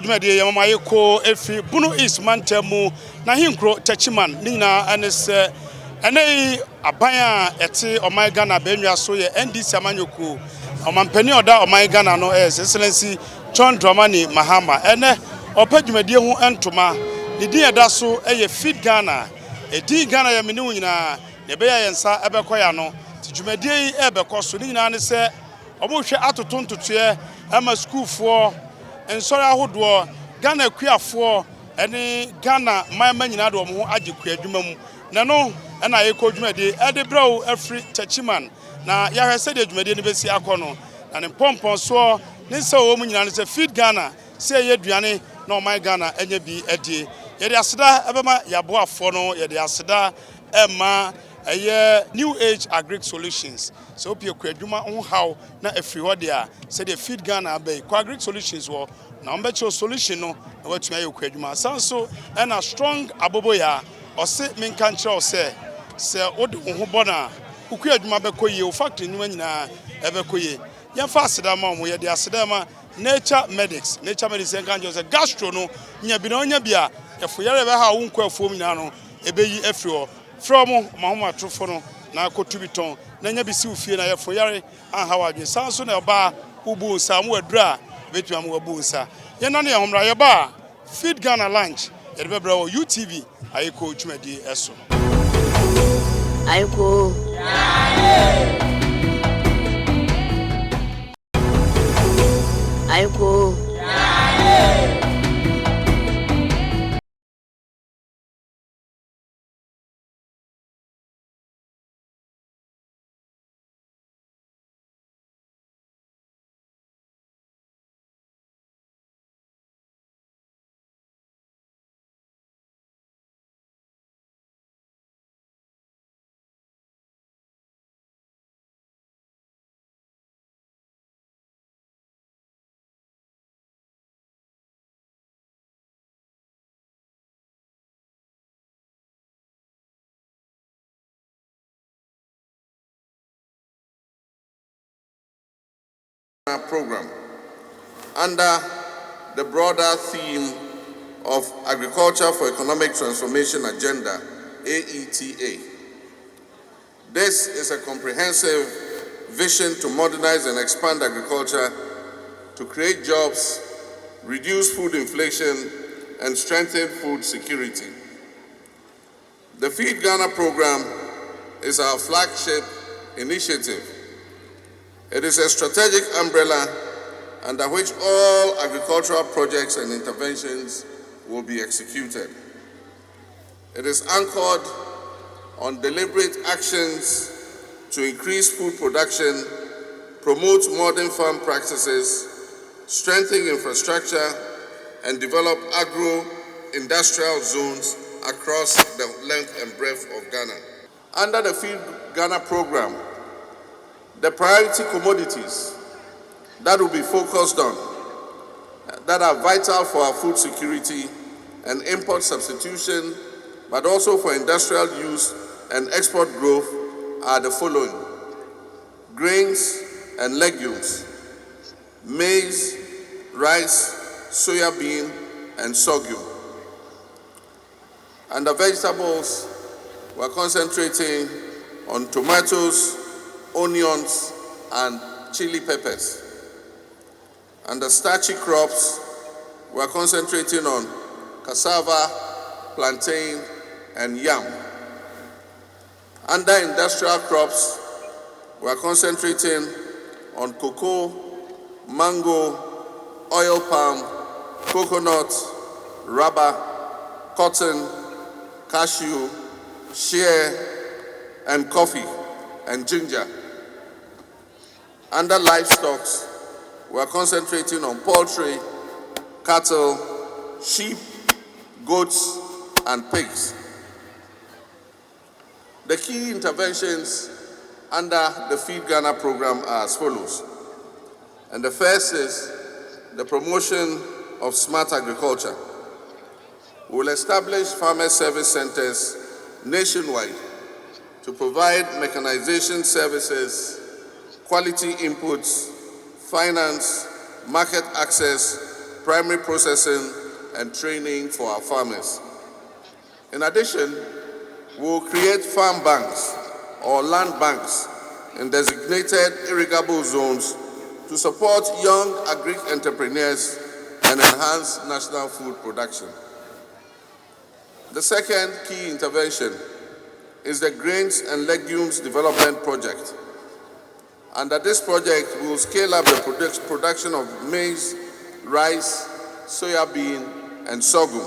dwumadi ye mama Ayekoo efi Bunu East Mantemu na hinkro Tachiman nina anese ene aban a ete oman Ghana benwa so ye NDC amanyoku omampani oda oman Ghana no excellency John Dramani Mahama ene opa dwumadi hu entoma ne din eda so eye feed Ghana edin Ghana ya mene nyina ne be ya yensa ebekoya no ti dwumadi ebekọ so nina ne se obohwe atotontotoe ama school for ensori ahodo Ghana kuafo ene Ghana mama nyina do mo age kuadwuma mu na no na Ayekoo dwumadi ede braw afri Tachiman na ya hwese de dwumadi ne besi akono na ne pompon so ne se wo mu nyina ne se feed Ghana se ye duane na o man Ghana enya bi adie ye de aseda ebema yaboafo no ye de aseda ema new age agric solutions so opie kuadwuma ho haw na afri ho de a se de feed Ghana abey kwa agric solutions wo na ombecho solution no na watu aye kuadwuma sanso na strong aboboya ose menka nkyerɛ ose se ode ho bona kuadwuma bekoye o factory nyuma nyina ebekoye yemfa aseda ma mo ye de aseda ma nature medics enka njo se gastro no nya bi na onya bia efoyare be ha wo nkɔ afuom nyina no ebeyi afri ho from Mahama trofo no na kotubiton na nya bi si ufie na yefoyare anha wadwe sanso na ba ubu nsa mo adura betua mo wabu nsa ye na ne homra ye ba feed Ghana lunch ye de bebra wo UTV Ayekoo dwumadi eso Ayekoo Ayekoo program under the broader theme of Agriculture for Economic Transformation Agenda, AETA. This is a comprehensive vision to modernize and expand agriculture to create jobs, reduce food inflation, and strengthen food security. The Feed Ghana program is our flagship initiative. It is a strategic umbrella under which all agricultural projects and interventions will be executed. It is anchored on deliberate actions to increase food production, promote modern farm practices, strengthen infrastructure, and develop agro-industrial zones across the length and breadth of Ghana. Under the Feed Ghana program, the priority commodities that will be focused on, that are vital for our food security and import substitution, but also for industrial use and export growth, are the following: grains and legumes, maize, rice, soya bean, and sorghum. Under vegetables, we're concentrating on tomatoes, onions, and chili peppers. Under starchy crops, we're concentrating on cassava, plantain, and yam. Under industrial crops, we're concentrating on cocoa, mango, oil palm, coconut, rubber, cotton, cashew, shea, and coffee, and ginger. Under livestock, we are concentrating on poultry, cattle, sheep, goats, and pigs. The key interventions under the Feed Ghana program are as follows. And the first is the promotion of smart agriculture. We will establish farmer service centers nationwide to provide mechanization services, quality inputs, finance, market access, primary processing and training for our farmers. In addition, we will create farm banks or land banks in designated irrigable zones to support young agric entrepreneurs and enhance national food production. The second key intervention is the Grains and Legumes Development Project. Under this project, we will scale up the production of maize, rice, soya bean, and sorghum,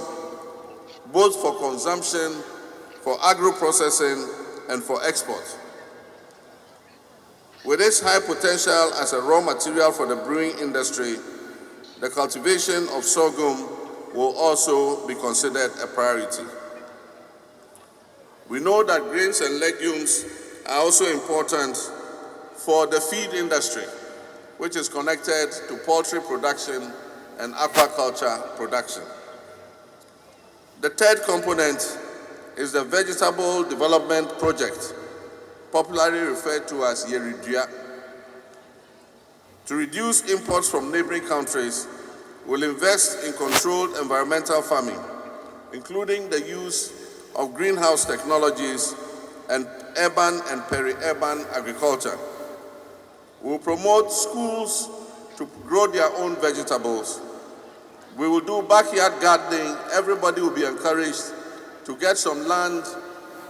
both for consumption, for agro-processing, and for export. With its high potential as a raw material for the brewing industry, the cultivation of sorghum will also be considered a priority. We know that grains and legumes are also important for the feed industry, which is connected to poultry production and aquaculture production. The third component is the Vegetable Development Project, popularly referred to as Yeridua. To reduce imports from neighboring countries, we'll invest in controlled environmental farming, including the use of greenhouse technologies and urban and peri-urban agriculture. We will promote schools to grow their own vegetables. We will do backyard gardening. Everybody will be encouraged to get some land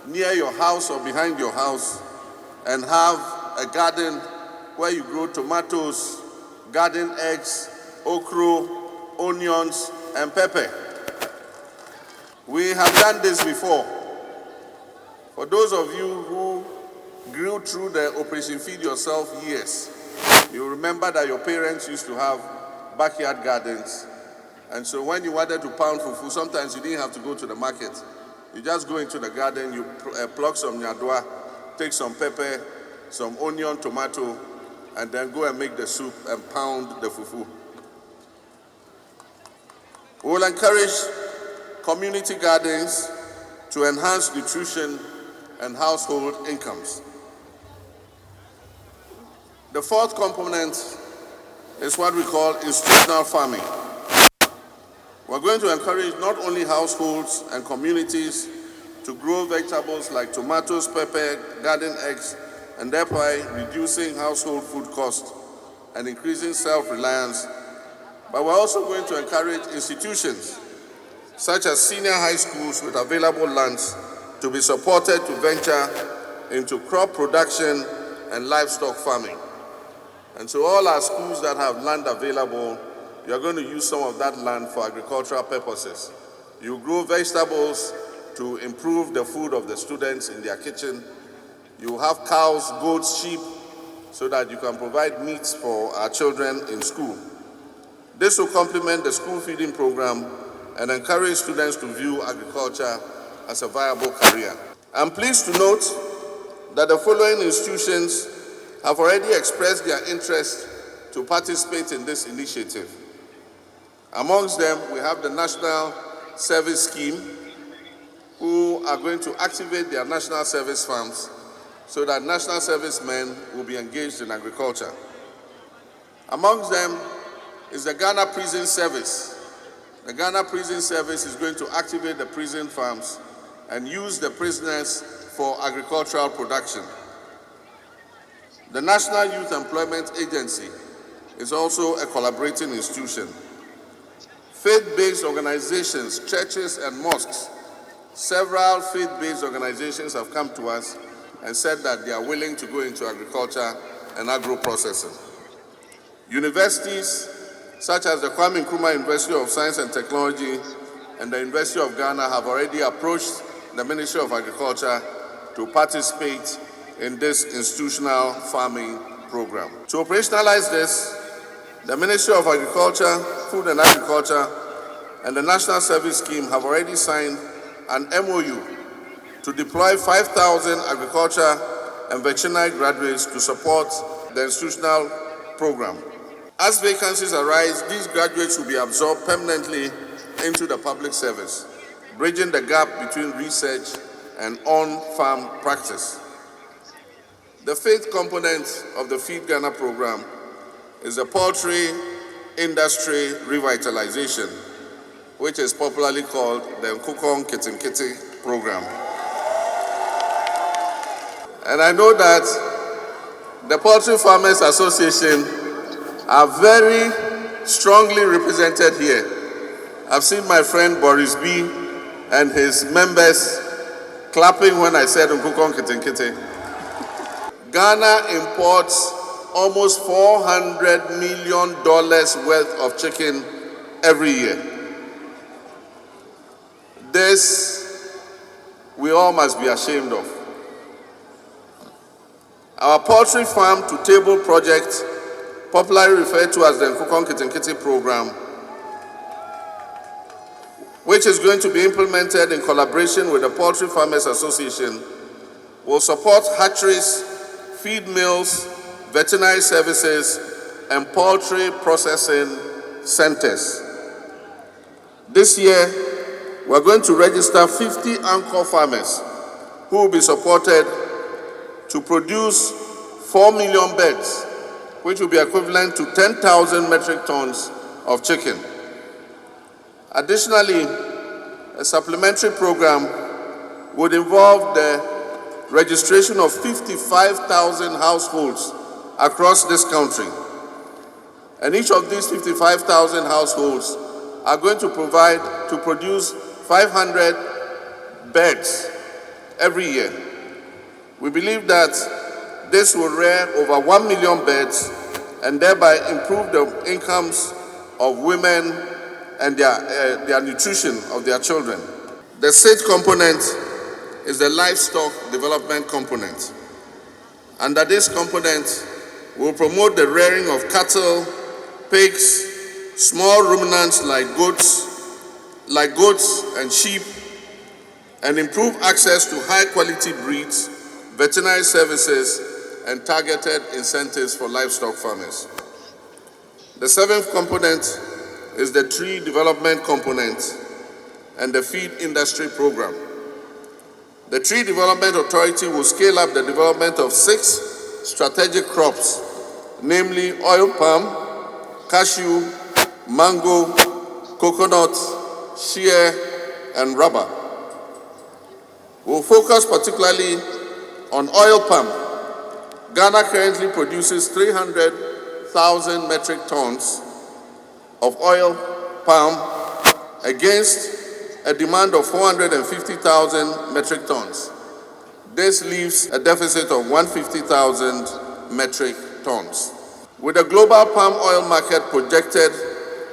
near your house or behind your house and have a garden where you grow tomatoes, garden eggs, okra, onions, and pepper. We have done this before. For those of you who grew through the Operation Feed Yourself years, you remember that your parents used to have backyard gardens. And so when you wanted to pound fufu, sometimes you didn't have to go to the market. You just go into the garden, you pluck some nyadua, take some pepper, some onion, tomato, and then go and make the soup and pound the fufu. We will encourage community gardens to enhance nutrition and household incomes. The fourth component is what we call institutional farming. We're going to encourage not only households and communities to grow vegetables like tomatoes, pepper, garden eggs, and thereby reducing household food costs and increasing self-reliance, but we're also going to encourage institutions such as senior high schools with available lands to be supported to venture into crop production and livestock farming. And so all our schools that have land available, you are going to use some of that land for agricultural purposes. You grow vegetables to improve the food of the students in their kitchen. You have cows, goats, sheep, so that you can provide meats for our children in school. This will complement the school feeding program and encourage students to view agriculture as a viable career. I'm pleased to note that the following institutions have already expressed their interest to participate in this initiative. Amongst them, we have the National Service Scheme, who are going to activate their national service farms so that national servicemen will be engaged in agriculture. Amongst them is the Ghana Prison Service. The Ghana Prison Service is going to activate the prison farms and use the prisoners for agricultural production. The National Youth Employment Agency is also a collaborating institution. Faith-based organizations, churches and mosques, several faith-based organizations have come to us and said that they are willing to go into agriculture and agro-processing. Universities such as the Kwame Nkrumah University of Science and Technology and the University of Ghana have already approached the Ministry of Agriculture to participate in this institutional farming program. To operationalize this, the Ministry of Agriculture, Food and Agriculture, and the National Service Scheme have already signed an MOU to deploy 5,000 agriculture and veterinary graduates to support the institutional program. As vacancies arise, these graduates will be absorbed permanently into the public service, bridging the gap between research and on-farm practice. The fifth component of the Feed Ghana program is the Poultry industry revitalization, which is popularly called the Nkukong Kitinkiti program. And I know that the Poultry Farmers Association are very strongly represented here. I've seen my friend Boris B. and his members clapping when I said Nkukong Kitinkiti. Ghana imports almost $400 million worth of chicken every year. This we all must be ashamed of. Our poultry farm to table project, popularly referred to as the Nkukong Kitinkiti program, which is going to be implemented in collaboration with the Poultry Farmers Association, will support hatcheries, feed mills, veterinary services, and poultry processing centers. This year, we're going to register 50 anchor farmers who will be supported to produce 4 million birds, which will be equivalent to 10,000 metric tons of chicken. Additionally, a supplementary program would involve the registration of 55,000 households across this country. And each of these 55,000 households are going to produce 500 birds every year. We believe that this will rear over 1 million birds and thereby improve the incomes of women and their nutrition of their children. The sixth component is the livestock development component. Under this component, we will promote the rearing of cattle, pigs, small ruminants like goats and sheep, and improve access to high-quality breeds, veterinary services, and targeted incentives for livestock farmers. The seventh component is the tree development component and the feed industry program. The Tree Development Authority will scale up the development of 6 strategic crops, namely oil palm, cashew, mango, coconut, shea, and rubber. We'll focus particularly on oil palm. Ghana currently produces 300,000 metric tons of oil palm against a demand of 450,000 metric tons. This leaves a deficit of 150,000 metric tons. With the global palm oil market projected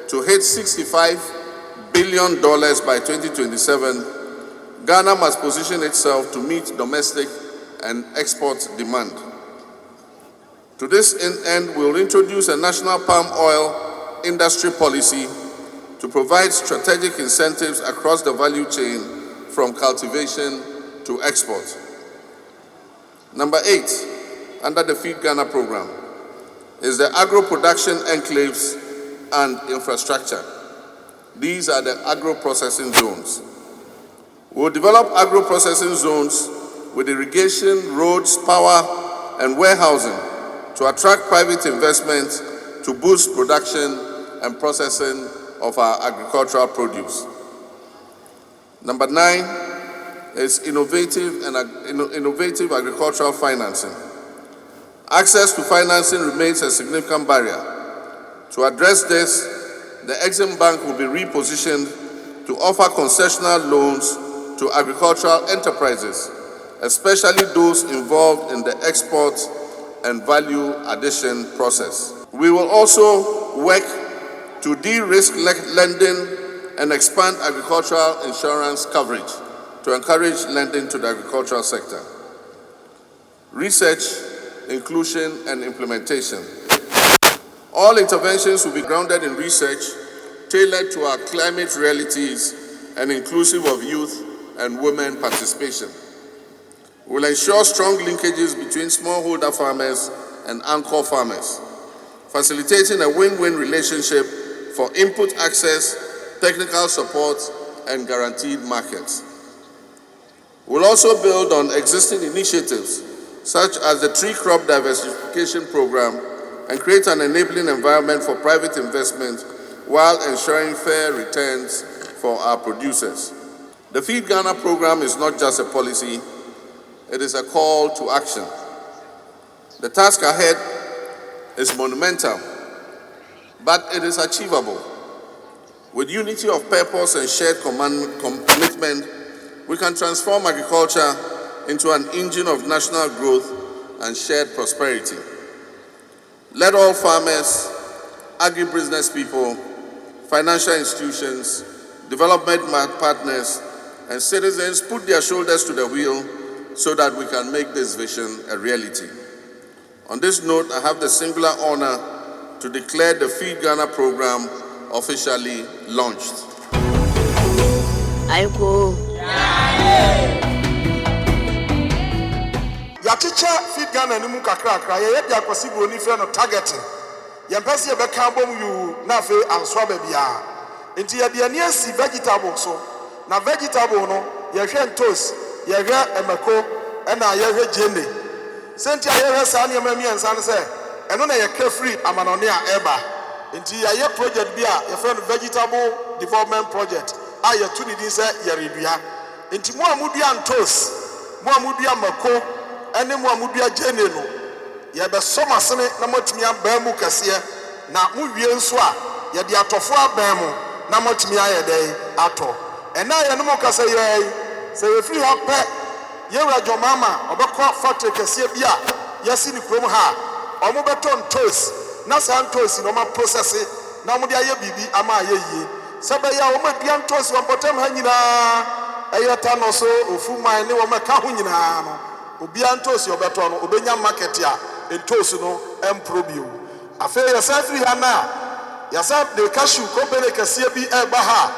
to hit $65 billion by 2027, Ghana must position itself to meet domestic and export demand. To this end, we will introduce a national palm oil industry policy to provide strategic incentives across the value chain from cultivation to export. Number 8, under the Feed Ghana program, is the agro-production enclaves and infrastructure. These are the agro-processing zones. We will develop agro-processing zones with irrigation, roads, power, and warehousing to attract private investment to boost production and processing of our agricultural produce. Number 9 is innovative agricultural financing. Access to financing remains a significant barrier. To address this, the Exim Bank will be repositioned to offer concessional loans to agricultural enterprises, especially those involved in the export and value addition process. We will also work to de-risk lending and expand agricultural insurance coverage to encourage lending to the agricultural sector. Research, inclusion, and implementation. All interventions will be grounded in research, tailored to our climate realities, and inclusive of youth and women participation. We will ensure strong linkages between smallholder farmers and anchor farmers, facilitating a win-win relationship for input access, technical support, and guaranteed markets. We'll also build on existing initiatives, such as the Tree Crop Diversification Program, and create an enabling environment for private investment while ensuring fair returns for our producers. The Feed Ghana program is not just a policy, it is a call to action. The task ahead is monumental, but it is achievable. With unity of purpose and shared commitment, we can transform agriculture into an engine of national growth and shared prosperity. Let all farmers, agribusiness people, financial institutions, development partners, and citizens put their shoulders to the wheel so that we can make this vision a reality. On this note, I have the singular honor to declare the Feed Ghana program officially launched. Ayekoo. Yachicha Feed Ghana ni mu kakra ye bia kwasi bro ni fe no targeting. Ye mpese ye beka bom yu na fe anso babia. Enti ye bia ni asi vegetable so. Na vegetable no ye hwe ntos, ye hwe emako, na ye hwe jene. Senti ye hwe sa ne mami ansa ne se eno na ye ka free amanone a eba. Enti ye project bia ye fe no vegetable development project. Aye to ni din se ye redua. Enti mo amudua ntos, mo amudua mako ene mo amudua jene no ye be somasene na motumi aba mu kase na mo wie nso a ye de atofo aba mu na motumi aye den ato ena ye no mo kase ye se ye free ha pe ye wura mama obekọ factory kase bia ye si ni krom ha omo beton toast na santos no ma process na mo de aye bibi ama aye yie se be ya o ma bia toast wo botem ha nyina eyata no so ofu man ne wo ma ka ho nyina no obia ntosi obeto no obenya market a ntosi no emprobio afa ya safri ha na ya sa de cashew company kase bi eba ha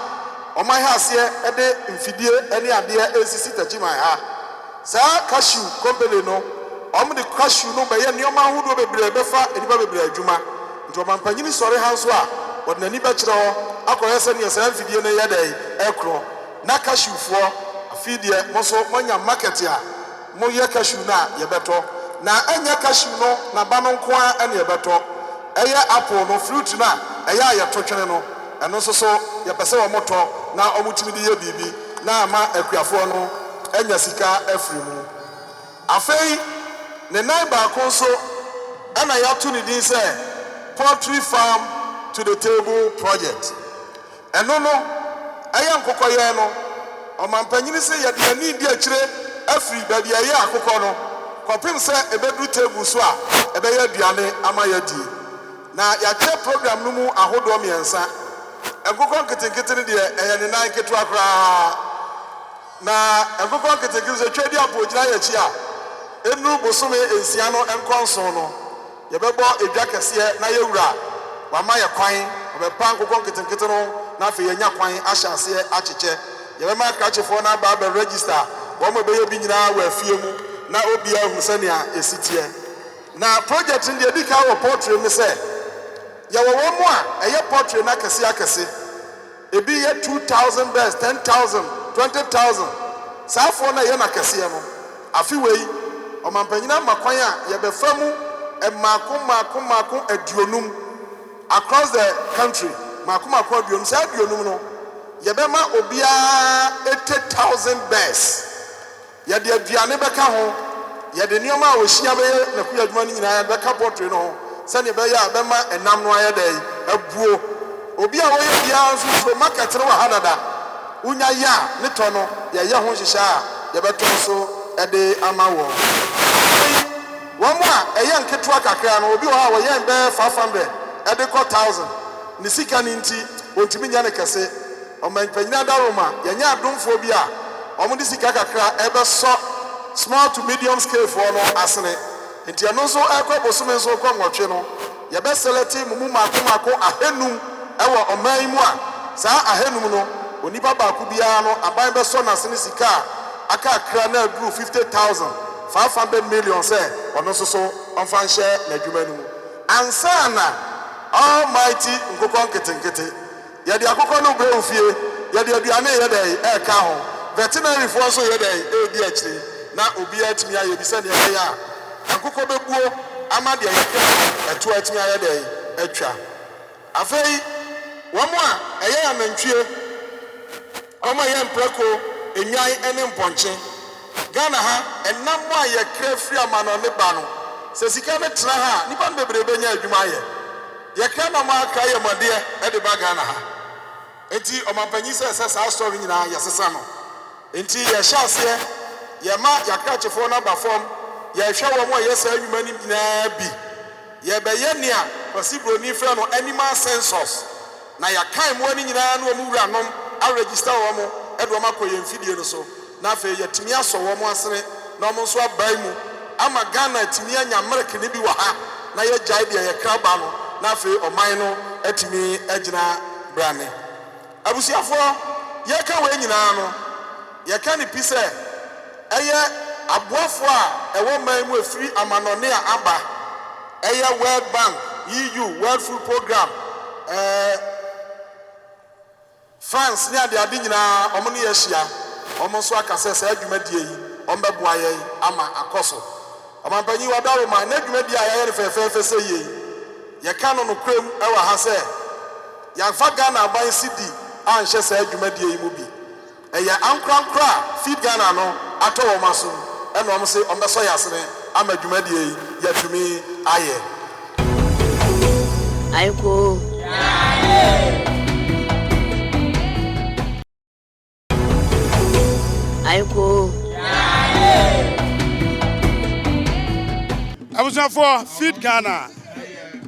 o man ha se e de mfidie ene ade esisi tachima ha sa cashew company no o de cashew no be ye ne o ma hudo bebre befa ediba bebre adwuma nto man panyini sore ha so a o de nani be kire ho akoye se ne sa mfidie ne ye dai ekro na cashew fo afidie mo so monya market a mo ye cashew na ye beto na anya cashew no na ba no nko a na ye beto eye apple no fruit na eye ayeto twene no eno so ye pese wo moto na omutimi de ye bibi na ama akuafo no anya sika afiri mu afei ne nai ba ko so ana ya to ni din say poultry farm to the table project eno no eye nkokoye no o mampanyini say ye de ani di akire afri baby aye akoko no kopim se ebedu table so a ebeye aduane ama yadi na ya ke program no mu ahodo miensa akoko nketenkete de eye ne nan ketu akra na akoko nketenkete se twedi apogina ya chi a enu bosome ensia no enkonso no ye bebo edwa kese na yewura wa ma ye kwan obepa akoko nketenkete no na afi ye nya kwan ahyase acheche ye be ma kachefo na ba register womo be ye bi nyina wa afie mu na obi ahu sania esitie na project ndi edika wo portrait me say ye wo mo a eye portrait na kase akase ebi ye 2000 best 10000 20000 safo na ye na kase no afi wei o mampanyina makwan a ye be famu mako aduonum across the country mako aduonum say aduonum no ye be ma obia 80000 best ye de aduane beka ho ye de nioma a wohia be na ku adwuma ni nyina beka portrait no se ne be ya be ma enam no aye dai abuo obi a wo ye bia nso market no wa hadada unya ya ne to no ye ye ho hihia a ye beto so e de ama wo mo a eye nketua kakra no obi wo ha wo ye be 500 e de ko 1000 ni sika ni nti ontimi nya ne kase o man panyina daroma ye nya adomfo bi a omo sika kakra ebe so small to medium scale for no asene enti eno so ekobosome so kwa nwotwe no ye be select mumu mako ahenum ewo oman mu a saa ahenum no onipa ba ku bia no aban be so na asene sika aka akra na aduru 50000 500 million say ono so onfa nhye na adwuma ni mu ansa na almighty nkokon ketenkete ye de akokon no bre ofie ye de aduane ye dey e ka ho veterinary for so ye dey e di akire na obi atimi aye bi se ne ya akoko bebuo ama de yɛka ɛto atimi ayɛ dɛ atwa afei wɔn a ɛyɛ anantwie wɔn a yɛ mprako enwan ne mpɔnkye Ghana ha ɛnam a yɛkra firi amanɔne ba no sɛ sika ne tena ha nipa no bebrebe nya adwuma ayɛ yɛkra na ma aka yɛ mɔdeɛ ɛde ba Ghana ha enti ɔmampanyin sɛ saa story nyinaa yɛsesa no enti yɛhyɛ aseɛ yɛma yɛakrakyefo no ba fam yɛhwɛ wɔn a yɛsɛ adwuma no nyinaa bi yɛbɛyɛ nea kwasibroni frɛ no animal census na yɛkan mmoa no nyinaa na wɔn wuranom aregister wɔn ɛde wɔn akɔ yɛn mfidie no so na afei yɛtumi asɔ wɔn asene na wɔn nso abae mu ama Ghana tumi anya America ne bi wɔ ha na yɛgyae deɛ yɛkra ba no na afei ɔman no atumi agyina brane abusuafoɔ yɛka wɔ nyinaa no yɛka ne pi sɛ ɛyɛ aboafo a ɛwɔ man mu efiri amanɔne a aba ɛyɛ World Bank EU World Food Program France ne ade nyinaa ɔmo ne yɛhyia ɔmo nso aka sɛ saa adwumadie yi ɔmo bɛboa yɛn ama akɔ so ɔmampanyin wadaro ma na adwumadie a yɛyɛ no fɛfɛɛfɛ sɛ yie yɛka no nokorɛm ɛwɔ ha sɛ yɛmfa Ghana aban CD anhyɛ saa adwumadie yi mu bi ɛyɛ ankorankora a feed Ghana no atɔ wɔn aso ɛna ɔmo sɛ ɔmo bɛsɔ yɛ asene ama adwumadie yi yɛtumi ayɛ Ayekoo Ayekoo abusuafoɔ feed Ghana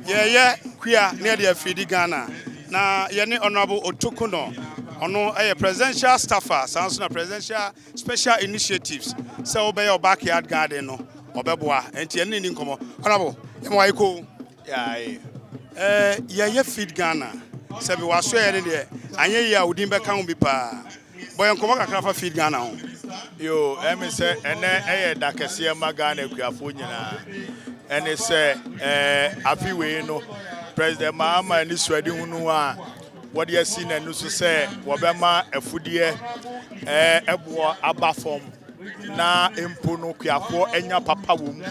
yɛyɛ kuya ne yɛde feed Ghana na yɛne honorable Otokuno ɔno ɛyɛ presidential staffer sans na presidential special initiatives sɛ wobɛyɛ backyard garden no ɔbɛboa enti yɛne ni nkɔmɔ honorable yɛmɔ Ayekoo yɛyɛ feed Ghana sɛ bi waso yɛ ne deɛ anyɛ yi a wodin bɛka ho bi paa bɔyɛ nkɔmɔ kakra fa feed Ghana ho yo emi sɛ ɛnɛ ɛyɛ dakɛseɛ ma Ghana akuafo nyinaa ɛne sɛ afi wei no President Mahama ni suadi hunu a wɔde asi n'anu so sɛ wɔbɛma afudie ɛboɔ aba fam na mpo no akuafo anya papa wɔ mu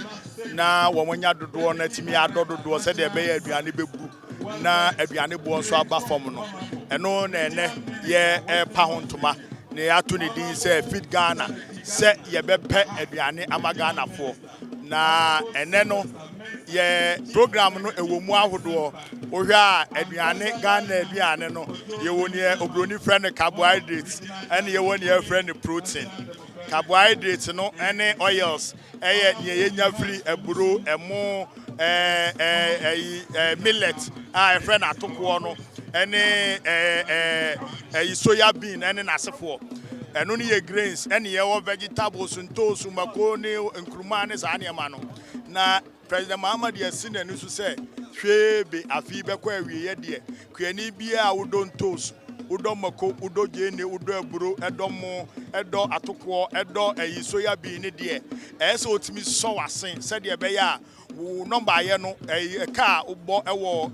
na wɔn nya dodoɔ na timi adɔ dodoɔ sɛ deɛ ɛbɛyɛ aduane bɛbu na aduane boɔ nso aba fam no ɛno na ɛnɛ yɛ ɛpa ho ntoma ne ato ne din sɛ feed Ghana sɛ yɛbɛpɛ aduane ama Ghanafoɔ na ɛnɛ no yɛ program no ɛwɔ mu ahodoɔ wohwɛ a aduane Ghana aduane no yɛwɔ ne obroni frɛ no carbohydrates ɛne yɛwɔ ne frɛ no protein carbohydrates no ɛne oils ɛyɛ ne yɛnya firi aburo ɛmo millet a ɛfrɛ no atokoɔ no ɛne soya bean ɛne n'asefoɔ ɛno ne yɛ grains ɛne yɛwɔ vegetables ntoos macaroni nkruma ne saa nneɛma no na President Mahama de asi n'ani so sɛ hwee be afi bɛkɔ awieyɛ deɛ kuani biara wodɔ ntoos wodɔ mako wodɔ gyeene wodɔ aburo ɛdɔ mo ɛdɔ atokoɔ ɛdɔ soya bean ne deɛ ɛyɛ sɛ otumi sɔ w'asen sɛdeɛ ɛbɛyɛ a wo number ayɛ no kaa wobɔ ɛwɔ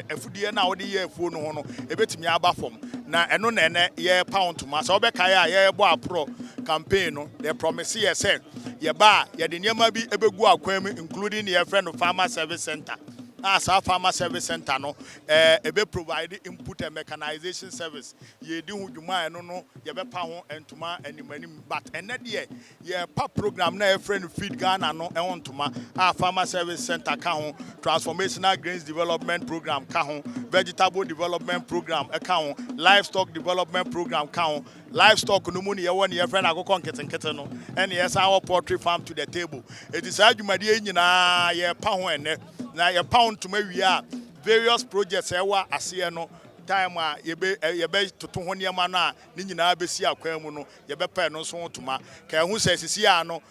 afudie na wode yɛ afuo no ho no ebetumi aba fam na ɛno na ɛnɛ yɛ pound ma sɛ wobɛkae a yɛbɔ aprɔ campaign no the promise yɛ sɛ yɛba a yɛde nneɛma bi ɛbɛgu akwan mu including the yɛfrɛ no farmer service center as our farmer service center no ebe provide input and mechanization service ye di hu dwuma eno no ye be pa ho entuma animanim but ene de ye pa program na e friend feed Ghana no e ntoma our farmer service center ka ho transformational grains development program ka ho vegetable development program e ka ho livestock development program ka ho livestock no mu ne ye won ye friend akoko nketenkete no ene yes our poultry farm to the table it is adwumade nyina ye pa ho ene na ye pound to wi a various projects ewa ase no time a yebe toto ho niam na ni nyina be si akwan mu no yebe pa no so ntoma ka hu se sisi a no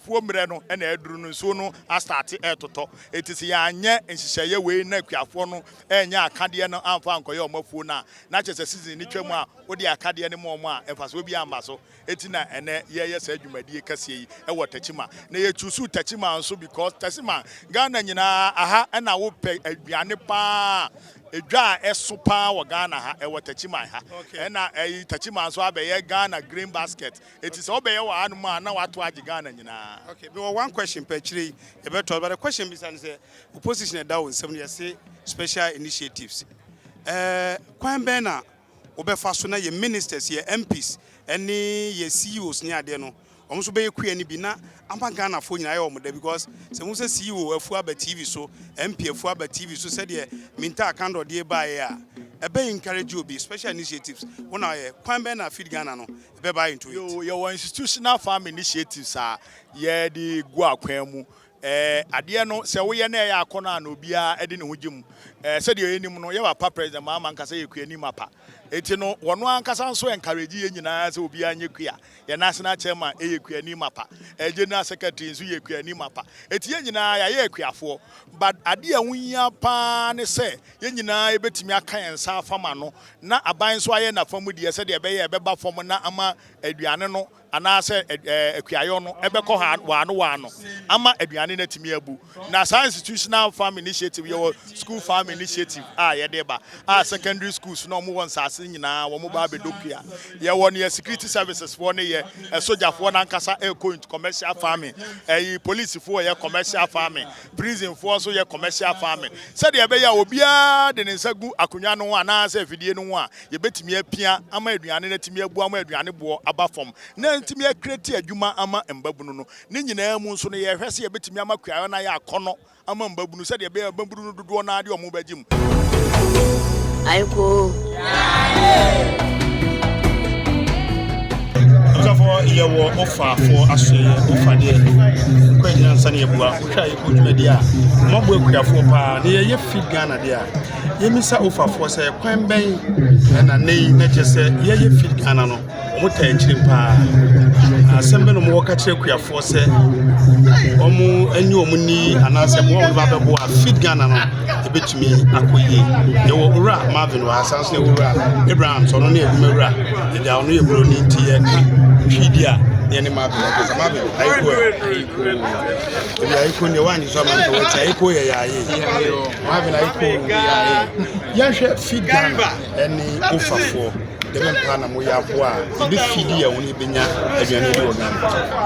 fuo mre no na aduru no so no a start toto etisi ya anye nhihye we na akuafo no enya akade no amfa ankoye omafuo na chese season ni twam a odi akade ne mo a emfaso bi amba so eti na ene ye sa adwumadie kase yi e wo tachima na ye chusu tachima nso because tachima Ghana nyina aha na wo pe aduane pa edwa eso pa wo Ghana ha e wo tachima ha na tachima nso abeye Ghana green basket eti so obeye wa ma na wato agigana nyina. Okay, we one question per chiri but the question is say opposition down 7 years say special initiatives. Kwan be na obefa so na ye ministers ye MPs any ye CEOs ni ade no. Omo so be kua ni bi na amba Ghana fo nyina ye omo da because se mo say CEO afu aba TV so MP afu aba TV so said ye minta akando de ba ye a ebe encourage obi special initiatives wona ye kwan be na feed Ghana no ebe buy into it. Your institutional farm initiatives are ye di go akwan mu ade no se wo ye na ye akona na obi a ede ne hogim said ye enim no ye wa pa president Mahama nkasa ye kua ni mapa eti no wono ankasa nso encourage ye nyina se obi anye kua ye national chairman ye kua ni mapa general secretary nso ye kua ni mapa eti ye nyina ya ye kuafo but ade a wunya pa ne se ye nyina e betimi aka yensa afama no na aban so aye na famu de se de ebe ye ebe ba fam na ama aduane no ana se akuayo no ebe ko ha wano ama aduane na timi abu na science institutional farm initiative your school farm initiative ye de ba secondary schools no mo won sase nyina wo mo ba bedokua ye won ye security services for ne ye soldier for na nkasa Ayekoo into commercial farming police for ye commercial farming prison for so ye commercial farming said ye be ya obia de ne nsagu akonwa no ana se fidie no a ye betimi apia ama aduane na timi abu ama aduane bo aba fam na ntimi akreti adwuma ama mbabunu no ne nyina mu nso no ye hwese ye betimi ama kuayo na ye akono ama mbabunu said ye be mbabunu no dodo na ade omo bagim Ayekoo for your offer for Australia, offer there. Question Sunny Bua, which I could media. Mobile for pa, near your feet Ghana there. You miss a offer for say, Quang Bay, and a name that just said, yeah, you feet Ghana. What a chimpa. Assemble no more catch a for say, Omo, and you money, and I said, one Baba feet Ghana. A bit to me, Akuyi. You were Marvin was answering Abraham, so only a mirror. They are only a brony tea. Fidia, the animal because I'm having Ayekoo, the one is on Ayekoo, Ayekoo, feed Ghana any offer for the Panama we have one. The Fidia only been a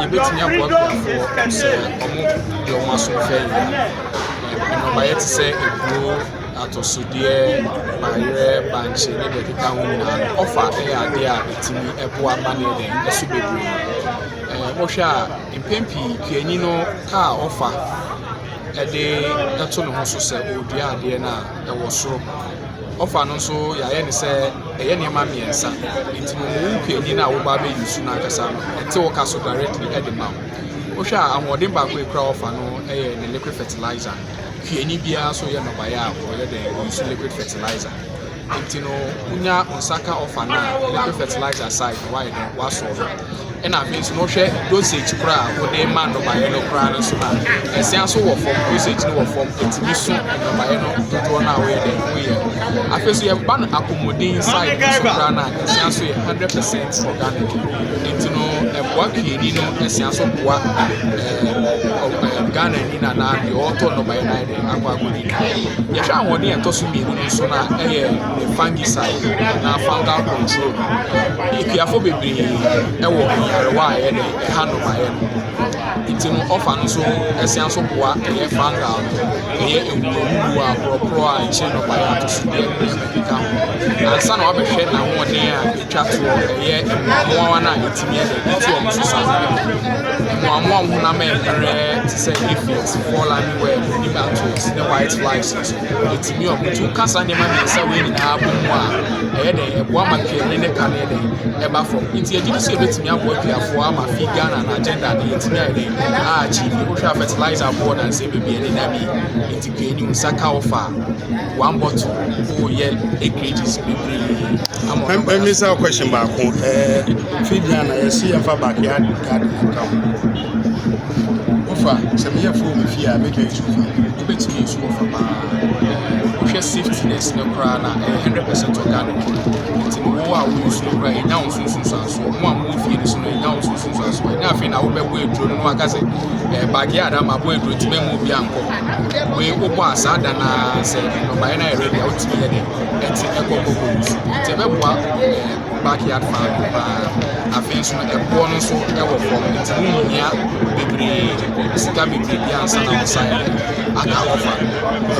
you bet me up for your muscle failure. And by it to say a atosudie bayre banche ne be keka ho nyina offer ade a etimi eboa mane den esu bebre mo hwa impempi kuani no ka offer ede eto no ho so se odua ade na ewo soro offer no so ya ye ne se eye ne ma miensa etimi mo kuani na wo ba be yusu na akasa no ente wo ka so directly ede ma mo hwa amodin ba ko ekra offer no eye ne liquid fertilizer kuani bia so ye no baya or the use liquid fertilizer intino unya onsaka offer na liquid fertilizer side why then was over and I mean no share dosage kra wo dey man no baya no kra no so na esia so wo form dosage no wo form intimi so no baya no to na we dey we afeso ye ban accommodate inside so kra na esia so 100% organic intino ebwa kuani no esia so boa Ghana ni na na the auto no by na de agwagodi ye hwa won dey to so mi no so na the fungicide na fungal control ikiafo bebre wo yarewa ye de ha no by intino offer no so esia so boa ye fungal ye enwuwu a propro a che no by to so dey medical ansa na obehwe na ho dey a twato ye mo na itimi ye de to o so sa mo na me say if it's fall anywhere in the battles the white license it's me up to kasa ne ma me say we ni na abomu a e dey e boa market ne kan e dey e ba from it e say betimi abo afiafo ama fi Ghana na agenda dey etimi e dey chief we go fertilizer board and say baby any na me it gani usaka offer one bottle oh yeah acreages baby I'm miss our question back fi Ghana e see em fa backyard account some year for me fear make you to bet me so for safety ness no crana 100% organic it's mo wa we so right now so mo am feel so now so na fe na wo be boy dro no aka say backyard am boy dro ti me mo bi anko we wo bo asada na say no by na ready out me dey enti ekoko te be boa backyard farm. I think so. A bonus so ever from it. Yeah, baby, sika baby, and son outside. I can offer.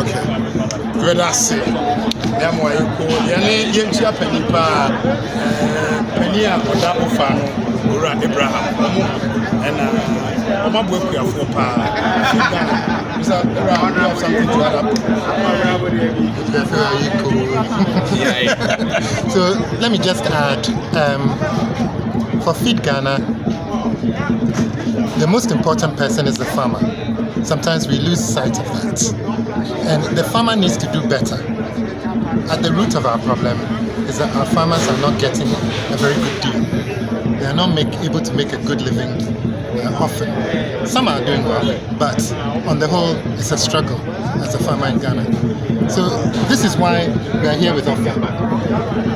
Okay. Good as say. Them why you call. Yani yenchia penny pa. Penny a koda offer no. Ura Abraham. And I'm not working for pa. Mr. Abraham, you have something to add up? Yeah. So let me just add, for Feed Ghana, the most important person is the farmer. Sometimes we lose sight of that. And the farmer needs to do better. At the root of our problem is that our farmers are not getting a very good deal. They are not able to make a good living often. Some are doing well, but on the whole, it's a struggle as a farmer in Ghana. So this is why we are here with Offer.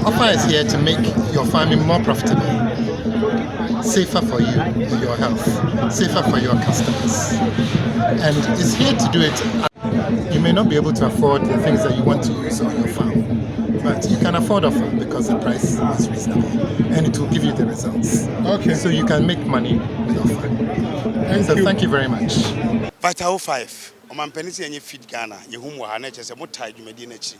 Offer is here to make your farming more profitable, safer for you, for your health, safer for your customers. And it's here to do it. You may not be able to afford the things that you want to use on your farm, but you can afford Offer because the price is reasonable and it will give you the results. Okay. So you can make money with Offer. Thank you very much. Vital 5. Oman penisi yenye Feed Ghana. Yehum wa hane chese mutai jumedi nechi.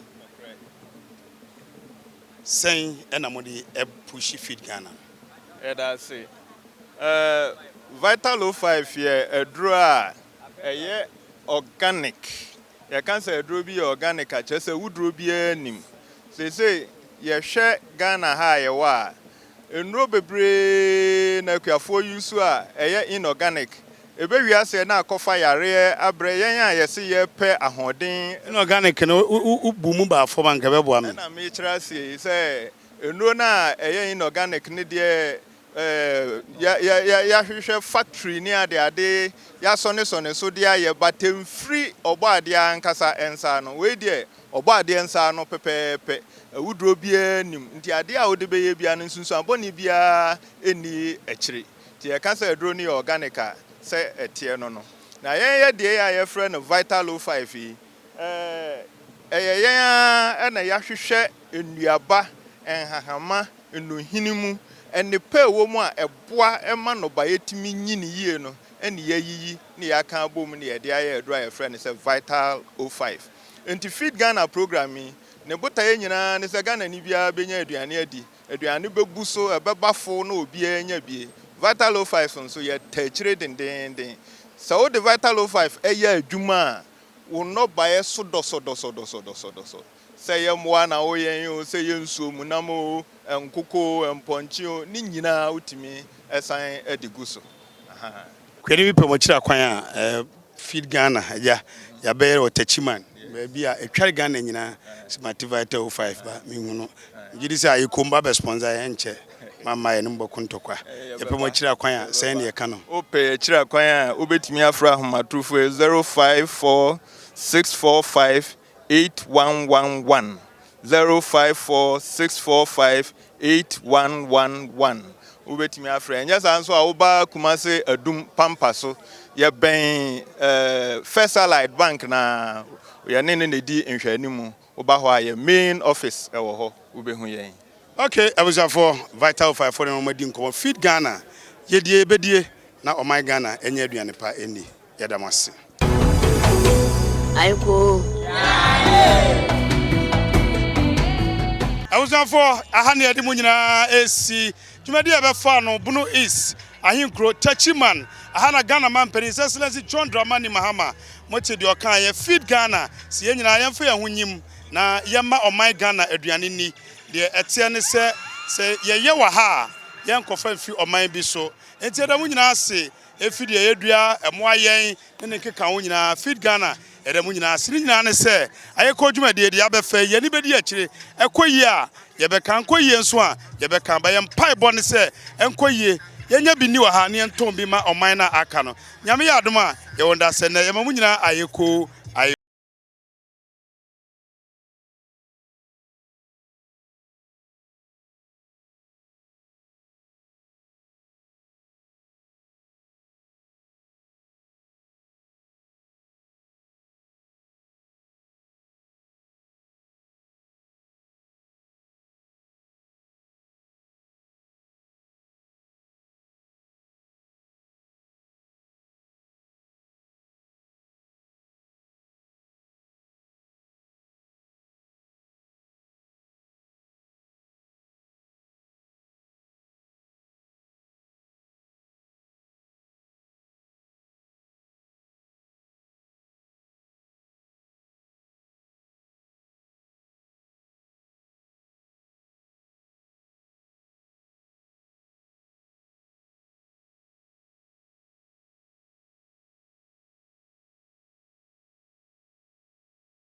Saying enamodi pushi Feed Ghana. That's it. Vital 5 here a draw organic. You can say a draw be organic. Just a wood ruby nim. Say you share Ghana high wa. And Robe na for you so inorganic. Ebe we say na kofa yare abre yan ya se ye pe ahoden inorganic no ubumu ba form anka be boa me. Na me kira say eno na inorganic ne de ya hwehwe factory ni ade ya sone so de aye batem free obo ade ankasa ensa no we de obo ade ensa no pepepe wudro bia nim nti ade a wode beye bia no nsunsu aboni bia eni akire ti e kan say adro ni organica say etie no na ye de ya frɛ no Vital 05 yi yen na ya hwehwɛ enuaba enhahama enuhinimu ene pe wo mu a eboa ema no ba yetimi nyini yie no ene yayiyi ne ya kan bom ne ye de ya adro ya frɛ no say Vital 05 enti Feed Ghana programming ne botaye nyina ne se Ghana ni bia benya aduane adi aduane bebu so ebebafo na obi anya bie Vital 05 so ye tachire den so the Vital 05 eya adwuma wo no bae so doso say ye moa na wo yen o say ye nsuo mu na mo enkoko emponchi o ni nyina utimi esan edigu so aha Kwani bi pe mo kira kwan a Feed Ghana ya be o tachiman be a etware Ghana nyina smart Vital 05 ba mi hunu gidi say Ayekoo mba be sponsor ye nche mama ye nbo kuntokwa ye pe mo kira kwan a say ne ye ka no o pe kira kwan a obetimi afra ahomatrufo 0546458111 0546458111 ubetimi afra enya sanso a oba kumase adum pampa so ye ben First Allied Bank na ye ne di nhwanimu oba ho aye main office ewo ho ubehu yen. Okay, I was for Vital 5 for no madi nko Feed Ghana ye die bedie na omai Ghana enye aduane pa eni yedamase Ayekoo I was for ahane ade mu nyina esi dwumadi e be fa no Bunu East ahinkro tachiman ahana Ghana man Prez John Dramani Mahama moche de okan ye Feed Ghana si ye nyina yemfa ye honyim na yema omai Ghana aduane ni de etie ne se ye wa ha ye nkofa fi oman bi so enti da mu nyina ase efi de yedua emo ayen ne nkeka wo nyina Feed Ghana eda mu nyina ase nyina ne se Ayekoo dwumadi de abefa ye ni bedi akire ekoyi a ye be kan koyi enso a ye be kan ba ye mpai bo ne se enkoyi yenya bi ni wa ha ne enton bi ma oman na aka no nyame ya adom a ye wonda se na ye mamu nyina Ayekoo